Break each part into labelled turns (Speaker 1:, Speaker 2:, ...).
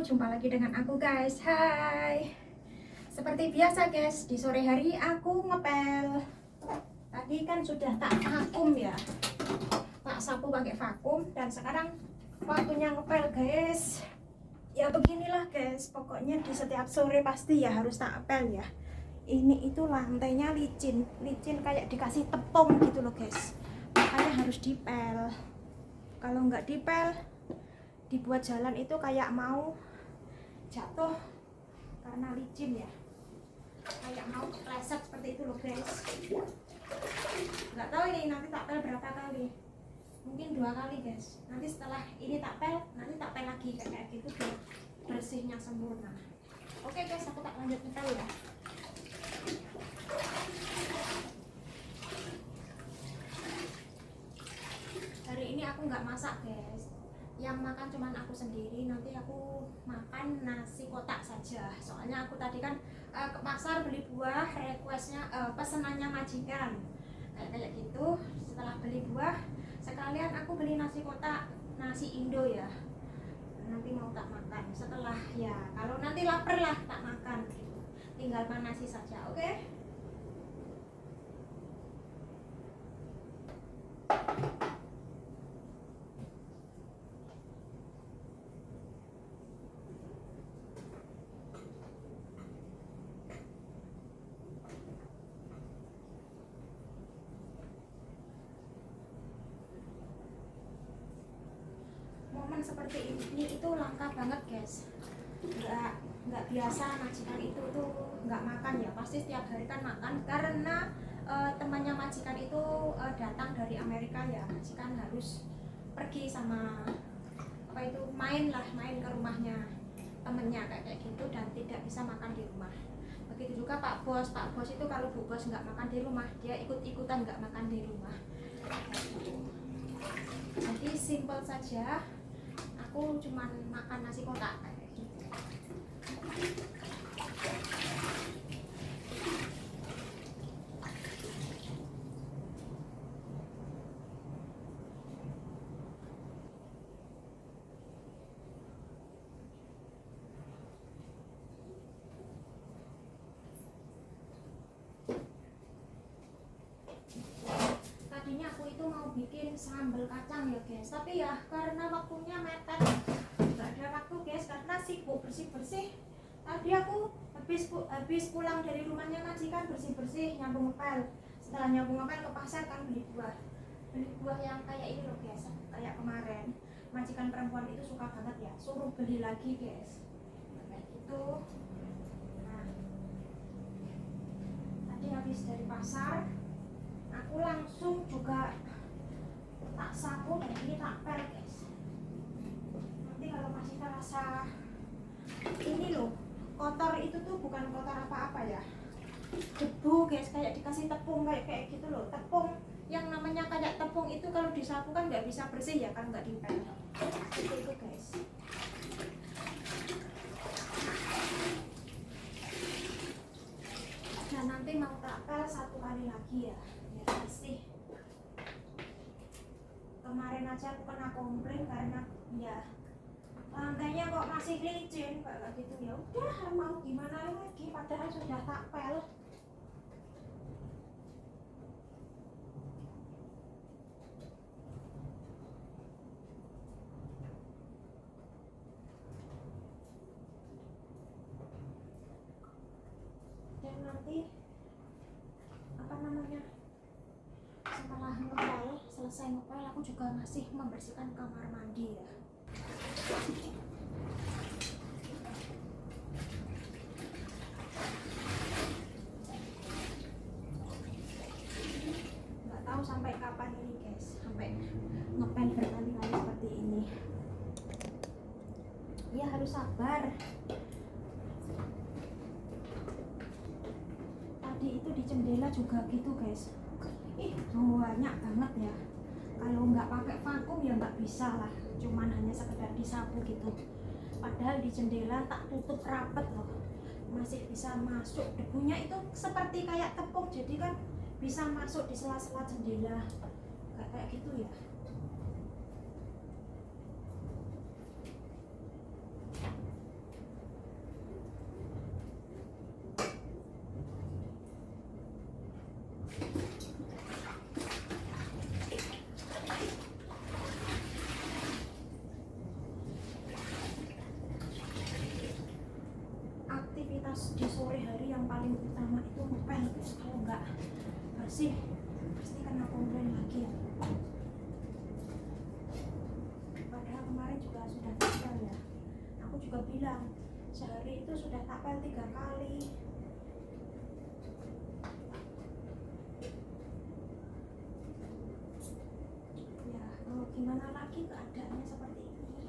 Speaker 1: jumpa lagi dengan aku guys. Hai. Seperti biasa guys, di sore hari aku ngepel. Tadi kan sudah tak vakum ya, tak sapu pakai vakum, dan sekarang waktunya ngepel guys. Ya beginilah guys, pokoknya di setiap sore pasti ya harus tak pel ya. Ini itu lantainya licin kayak dikasih tepung gitu loh guys, makanya harus dipel. Kalau nggak dipel, dibuat jalan itu kayak mau jatuh karena licin ya, kayak mau kepleset seperti itu loh guys. Nggak tahu ini nanti tak pel berapa kali, mungkin 2 kali guys. Nanti setelah ini tak pel, nanti tak pel lagi kayak gitu biar bersihnya sempurna. Oke guys, aku tak lanjut ngepel ya. Hari ini aku nggak masak guys, yang makan cuman aku sendiri. Nanti aku makan nasi kotak saja, soalnya aku tadi kan ke pasar beli buah, requestnya pesenannya majikan kayak gitu. Setelah beli buah sekalian aku beli nasi kotak, nasi Indo ya. Nanti mau tak makan setelah ya, kalau nanti lapar lah tak makan gitu. Tinggal panasi saja, oke? Momen seperti ini itu langka banget guys. Nggak biasa majikan itu tuh nggak makan ya, pasti setiap hari kan makan, karena temannya majikan itu datang dari Amerika ya. Majikan harus pergi sama apa itu, main ke rumahnya temennya kayak gitu, dan tidak bisa makan di rumah. Begitu juga Pak Bos itu kalau Bu Bos nggak makan di rumah, dia ikut-ikutan nggak makan di rumah. Jadi simple saja, aku cuman makan nasi kotak kayak gitu. Tadinya aku itu mau bikin sambal kacang ya guys, tapi ya karena waktunya mepet, nggak ada waktu guys, karena sibuk bersih-bersih. Tadi aku habis pulang dari rumahnya majikan, bersih-bersih, nyambung ngepel. Setelah nyambung ngepel ke pasar kan beli buah yang kayak ini loh guys, kayak kemarin majikan perempuan itu suka banget ya, suruh beli lagi guys, kayak gitu. Nah, tadi habis dari pasar, aku langsung juga tak sapu dan ini tak pel guys. Nanti kalau masih terasa ini loh kotor, itu tuh bukan kotor apa-apa ya, debu guys, kayak dikasih tepung kayak gitu loh. Tepung yang namanya kayak tepung itu kalau disapu kan nggak bisa bersih ya kalau nggak dipel. Itu guys. Dan nanti mau tak pel 1 kali lagi ya, biar bersih. Kemarin aja aku kena komplain karena ya lantainya kok masih licin kayak gitu. Ya udah, mau gimana lagi, padahal sudah tak pel. Dan nanti apa namanya, setelah selesai ngepel, aku juga masih membersihkan kamar mandi ya. Nggak tahu sampai kapan ini guys, sampai ngepel berkali-kali seperti ini. Ya harus sabar. Tadi itu di jendela juga gitu guys, banyak banget ya. Kalau nggak pakai vakum ya nggak bisa lah, cuman hanya sekedar disapu gitu. Padahal di jendela tak tutup rapet loh, masih bisa masuk debunya. Itu seperti kayak tepung, jadi kan bisa masuk di sela-sela jendela kayak gitu ya. pas di sore hari yang paling utama itu ngepel. Kalau nggak bersih pasti kena komplain lagi. Padahal kemarin juga sudah tapel ya. Aku juga bilang sehari itu sudah tapel 3 kali. Ya mau gimana lagi, keadaannya seperti ini.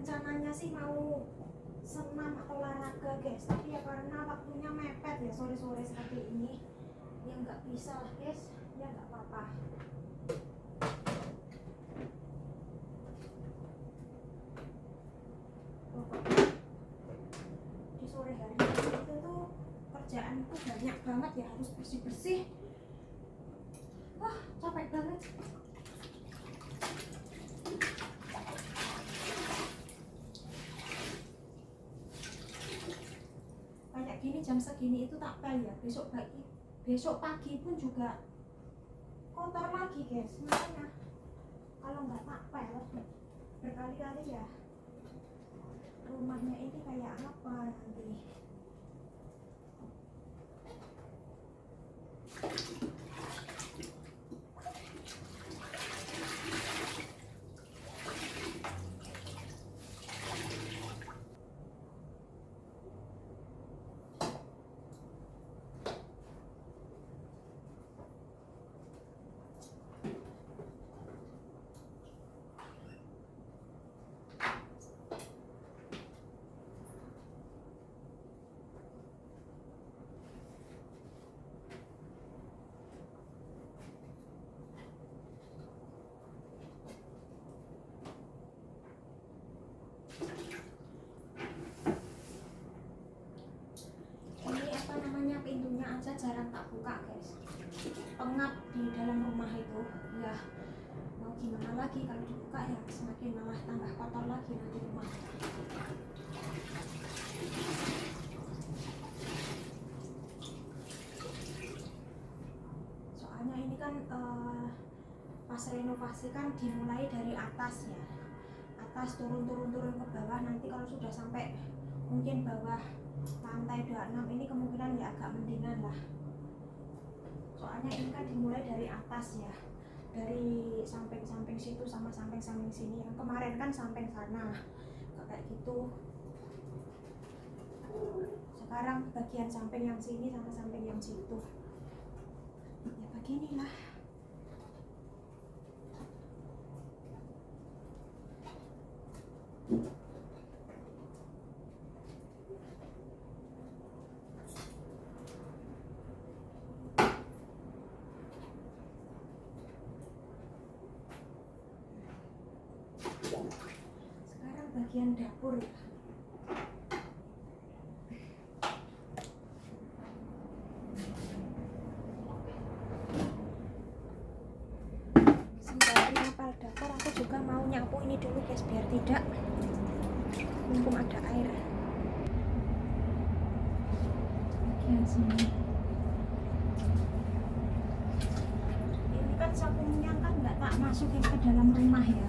Speaker 1: Rencananya sih mau senam atau olahraga guys, tapi ya karena waktunya mepet ya sore-sore seperti ini, ya nggak bisa lah guys, ya nggak apa-apa. Pokoknya di sore hari itu tuh kerjaanku banyak banget ya, harus bersih-bersih. Wah capek banget. Gini jam segini itu tak pel ya, besok pagi pun juga kotor lagi guys. Makanya kalau nggak tak pel berkali-kali ya, rumahnya ini kayak apa nanti. Pintunya aja jarang tak buka guys, pengap di dalam rumah itu ya. Mau gimana lagi, kalau dibuka ya semakin malah tambah kotor lagi nanti rumah. Soalnya ini kan pas renovasi kan dimulai dari atas ya, atas turun ke bawah. Nanti kalau sudah sampai mungkin bawah lantai 26 ini kemungkinan ya agak mendingan lah. Soalnya ini kan dimulai dari atas ya, dari samping-samping situ sama samping-samping sini. Yang kemarin kan samping sana kayak gitu. Sekarang bagian samping yang sini sama samping yang situ. Ya beginilah. Sekarang bagian dapur ya. Sembari ngepel dapur, aku juga mau nyapu ini dulu guys, biar tidak mumpung ada air. Bagian sini. Ini kan sapunya kan nggak tak masukin ke dalam rumah ya,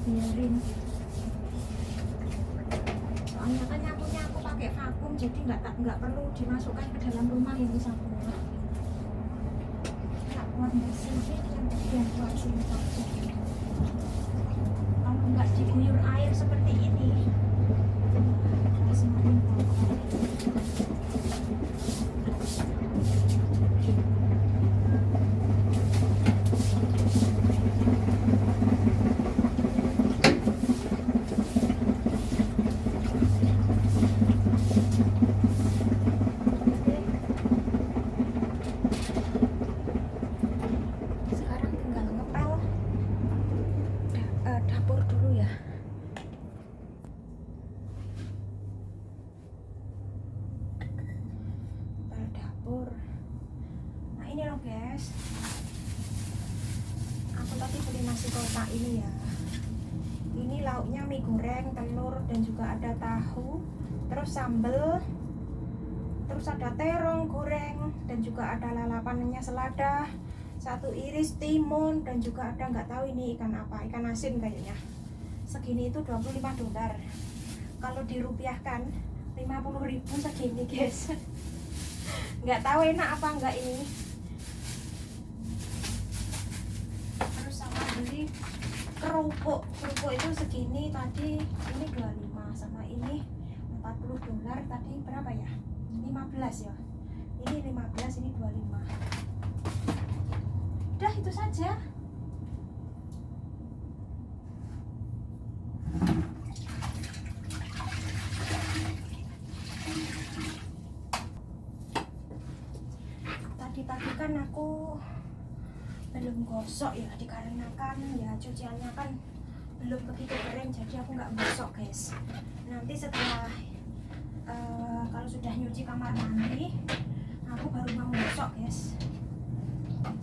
Speaker 1: biarin. Soalnya kan nyapunya aku pakai vakum, jadi nggak perlu dimasukkan ke dalam rumah ini sapunya. Tak buat bersihin yang bagian buat sini saja. Kalau nggak diguyur air seperti ini, semakin kotor. dapur. Nah ini loh guys, aku tadi beli nasi kotak ini ya. Ini lauknya mie goreng, telur, dan juga ada tahu, terus sambel, terus ada terong goreng, dan juga ada lalapannya selada, satu iris timun, dan juga ada nggak tahu ini ikan apa, ikan asin kayaknya. Segini itu $25. Kalau dirupiahkan 50.000 segini guys. Nggak tahu enak apa enggak ini. Terus sama beli kerupuk itu segini tadi, ini 25, sama ini $40 tadi berapa ya, 15 ya, ini 15, ini 25. Udah itu saja. Tadi kan aku belum gosok ya, dikarenakan ya cuciannya kan belum begitu kering, jadi aku nggak gosok guys. Nanti setelah kalau sudah nyuci kamar mandi, aku baru mau gosok guys.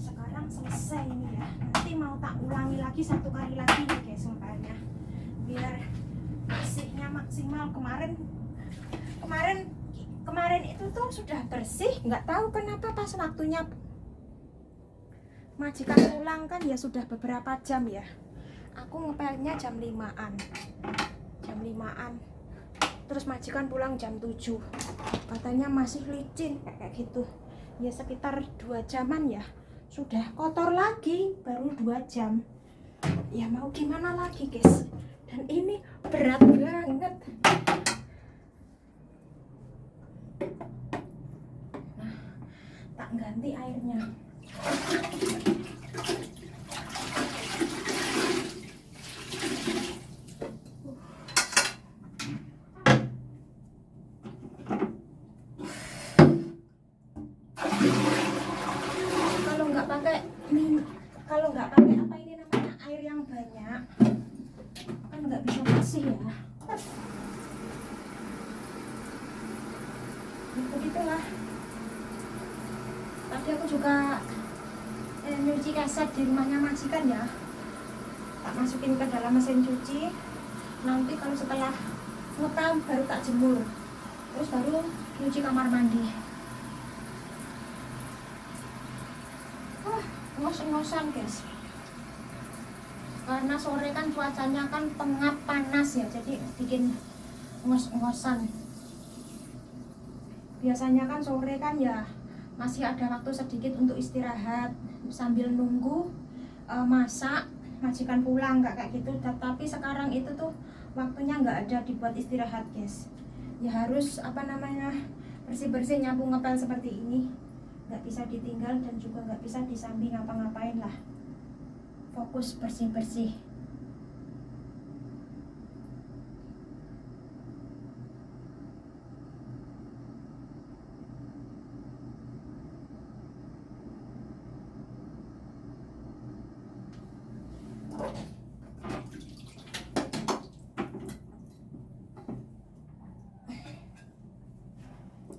Speaker 1: Sekarang selesai ini ya, nanti mau tak ulangi lagi 1 kali lagi nih guys makanya, biar bersihnya maksimal. Kemarin itu tuh sudah bersih, nggak tahu kenapa pas waktunya majikan pulang kan ya sudah beberapa jam ya. Aku ngepelnya jam 5-an. Terus majikan pulang jam 7. Katanya masih licin kayak gitu. Ya sekitar 2 jaman ya. Sudah kotor lagi baru 2 jam. Ya mau gimana lagi, guys. Dan ini berat banget. Nah, tak ganti airnya. Kalau nggak pakai apa ini namanya air yang banyak kan nggak bisa bersih ya. Begitulah. Tadi aku juga nyuci kaset di rumahnya majikan ya, tak masukin ke dalam mesin cuci. Nanti kalau setelah ngepel baru tak jemur, terus baru nyuci kamar mandi. Ngos-ngosan guys, karena sore kan cuacanya kan pengap panas ya, jadi bikin ngos-ngosan. Biasanya kan sore kan ya masih ada waktu sedikit untuk istirahat sambil nunggu masak majikan pulang, nggak kayak gitu. Tapi sekarang itu tuh waktunya nggak ada dibuat istirahat guys, ya harus bersih-bersih, nyapu ngepel seperti ini, nggak bisa ditinggal dan juga nggak bisa disambi ngapa-ngapain lah, fokus bersih-bersih.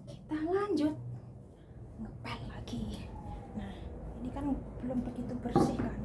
Speaker 1: Kita lanjut ngepel lagi. Nah ini kan belum begitu bersih kan.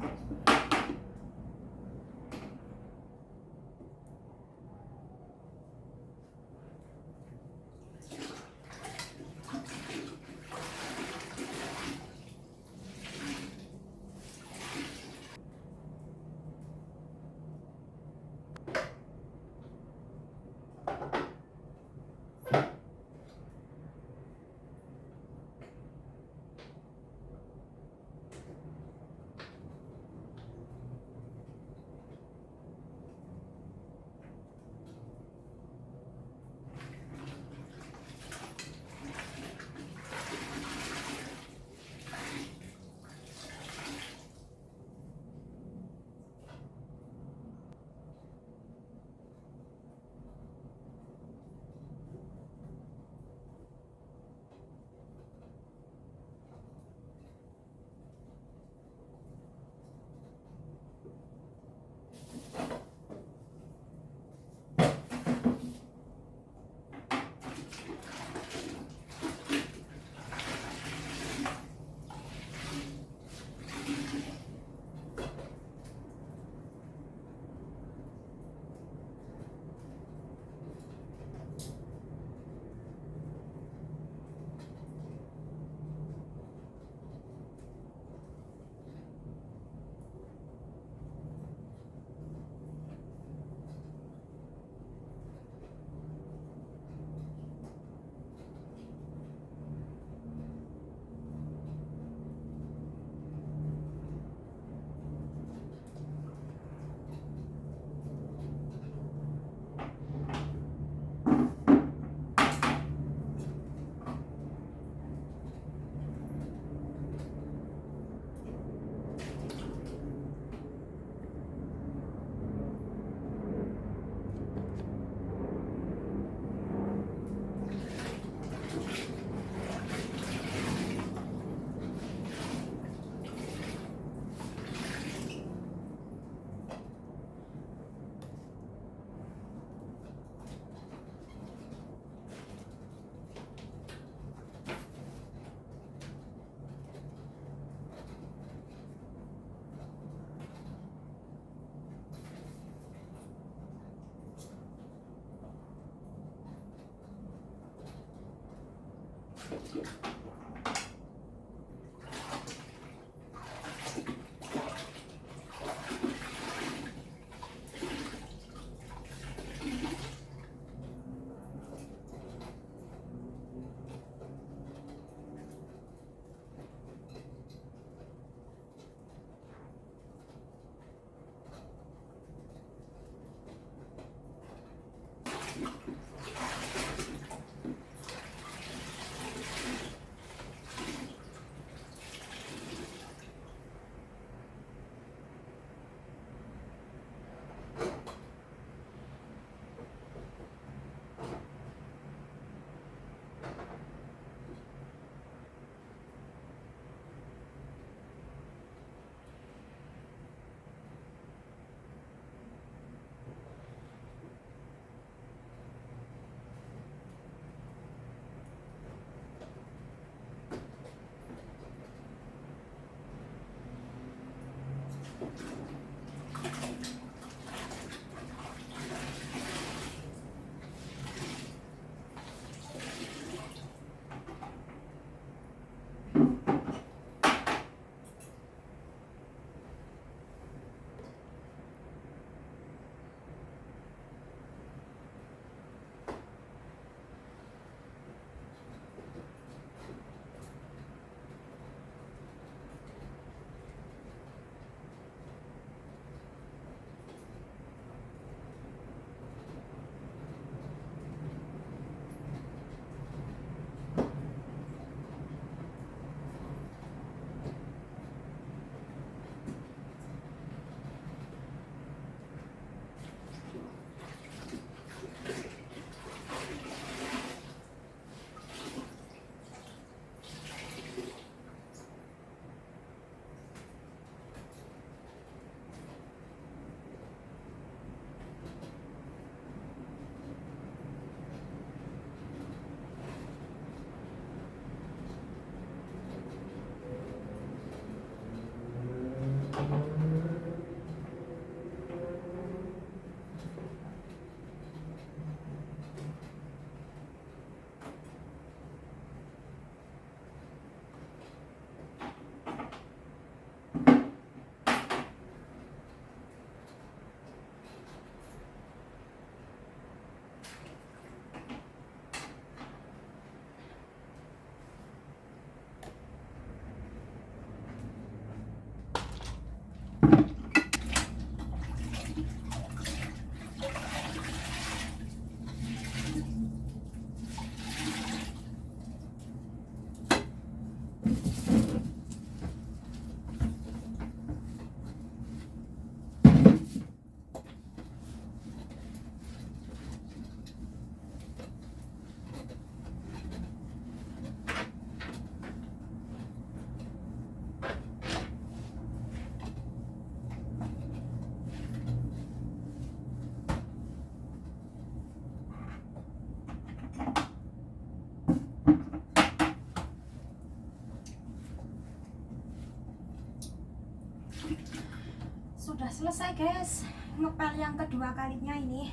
Speaker 1: Sudah selesai guys, ngepel yang kedua kalinya ini.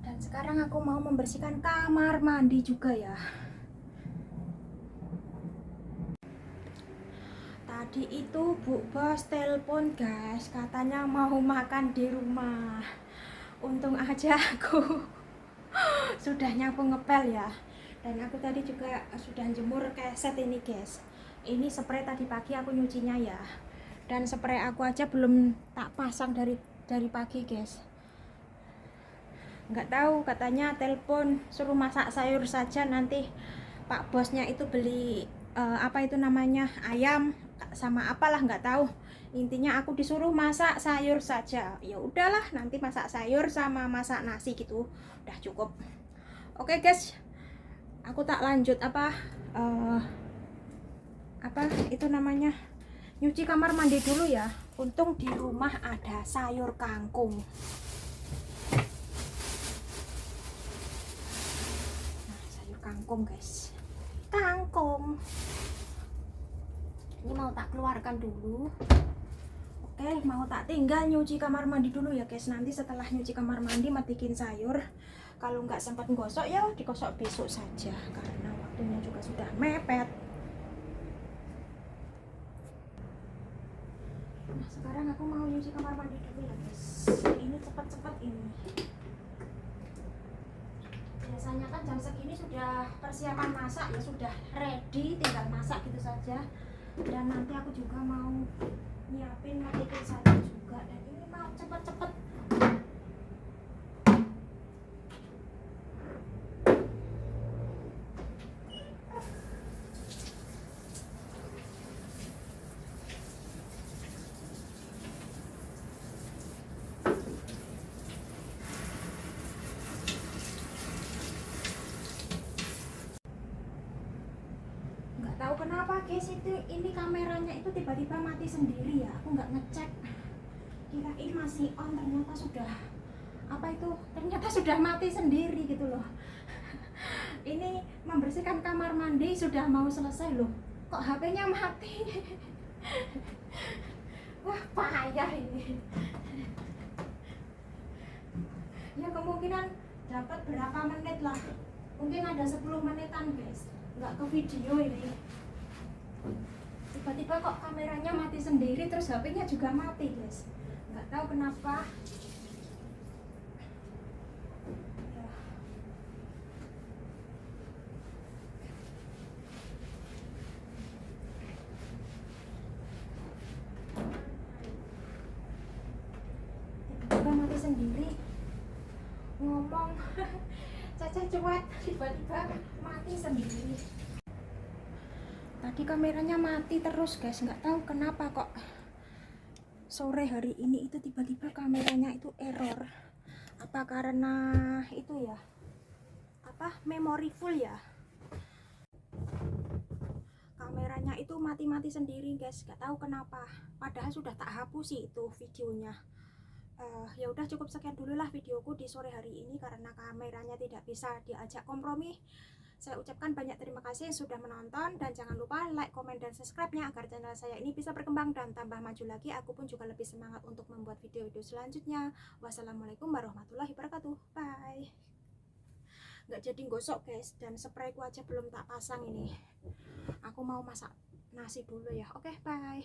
Speaker 1: Dan sekarang aku mau membersihkan kamar mandi juga ya. Tadi itu Bu Bos telepon guys, katanya mau makan di rumah. Untung aja aku sudah nyapu ngepel ya. Dan aku tadi juga sudah jemur keset ini guys. Ini spray tadi pagi aku nyucinya ya. Dan spray aku aja belum tak pasang dari pagi guys. Nggak tahu, katanya telepon suruh masak sayur saja, nanti Pak Bosnya itu beli apa itu namanya, ayam sama apalah nggak tahu. Intinya aku disuruh masak sayur saja. Ya udahlah, nanti masak sayur sama masak nasi gitu udah cukup. Oke guys, aku tak lanjut apa itu namanya, nyuci kamar mandi dulu ya. Untung di rumah ada sayur kangkung. Nah, sayur kangkung guys, kangkung ini mau tak keluarkan dulu. Oke, mau tak tinggal nyuci kamar mandi dulu ya guys. Nanti setelah nyuci kamar mandi, matikin sayur, Kalau nggak sempat gosok ya digosok besok saja karena waktunya juga sudah mepet. Nah sekarang aku mau nyuci kamar mandi dulu ya guys. Ini cepat-cepat ini. Biasanya kan jam segini sudah persiapan masak ya, sudah ready, tinggal masak gitu saja. Dan nanti aku juga mau nyiapin titik saja juga, dan ini mau cepet-cepet. Nggak tahu kenapa guys, ini kameranya itu tiba-tiba mati sendiri ya. Aku nggak ngecek, kirain masih on, ternyata sudah ternyata sudah mati sendiri gitu loh. Ini membersihkan kamar mandi sudah mau selesai loh, kok HP-nya mati. Wah payah ini. Ya kemungkinan dapat berapa menit lah, mungkin ada 10 menitan guys, nggak ke video ini. Tiba-tiba kok kameranya mati sendiri, terus HP-nya juga mati guys, nggak tahu kenapa. Tiba-tiba mati sendiri, ngomong Caca cuek, tiba-tiba mati sendiri. Tadi kameranya mati terus guys, nggak tahu kenapa kok sore hari ini itu tiba-tiba kameranya itu error. Apa karena itu ya, memori full ya, kameranya itu mati-mati sendiri guys, nggak tahu kenapa, padahal sudah tak hapus sih itu videonya. Ya udah cukup sekian dulu lah videoku di sore hari ini, karena kameranya tidak bisa diajak kompromi. Saya ucapkan banyak terima kasih yang sudah menonton, dan jangan lupa like, komen, dan subscribe-nya agar channel saya ini bisa berkembang dan tambah maju lagi. Aku pun juga lebih semangat untuk membuat video-video selanjutnya. Wassalamualaikum warahmatullahi wabarakatuh. Bye. Nggak jadi gosok guys, dan sprayku aja belum tak pasang ini. Aku mau masak nasi dulu ya. Oke, bye.